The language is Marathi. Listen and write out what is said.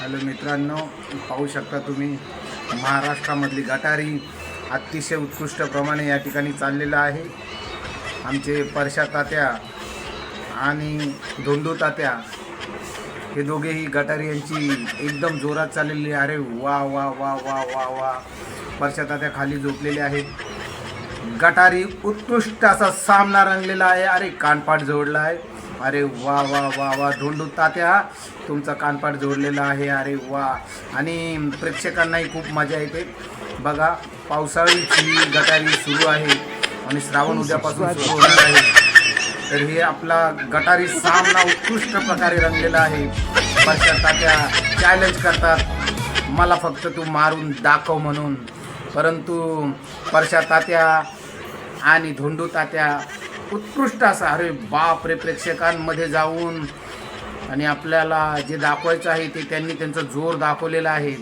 हॅलो मित्रांनो, पाहू शकता तुम्ही महाराष्ट्रामधली गटारी अतिशय उत्कृष्ट प्रमाणे या ठिकाणी चाललेलं आहे. आमचे परशा तात्या आणि धोंडू तात्या हे दोघेही गटारी यांची एकदम जोरात चाललेली. अरे वा वा वा वा वा वा. परशा तात्या खाली झोपलेले आहेत. गटारी उत्कृष्ट असा सामना रंगलेला आहे. अरे कानपाट जोडला आहे. अरे वा वा वा वा. धोंडू तात्या तुमचा कानपाट जोडलेला आहे. अरे वा. आणि प्रेक्षकांनाही खूप मजा येते. बघा, पावसाळीची गटारी सुरू आहे आणि श्रावण उद्यापासून सुरू होणार आहे. तर हे आपला गटारी सामना उत्कृष्ट प्रकारे रंगलेला आहे. परशा तात्या चॅलेंज करतात, मला फक्त तू मारून दाखव म्हणून. परंतु परशा तात्या आणि धोंडू तात्या उत्कृष्ट असा, अरे बाप रे, प्रेक्षकांमध्ये जाऊन आणि आपल्याला जे दाखवायचं आहे ते त्यांनी त्यांचा जोर दाखवलेला आहे.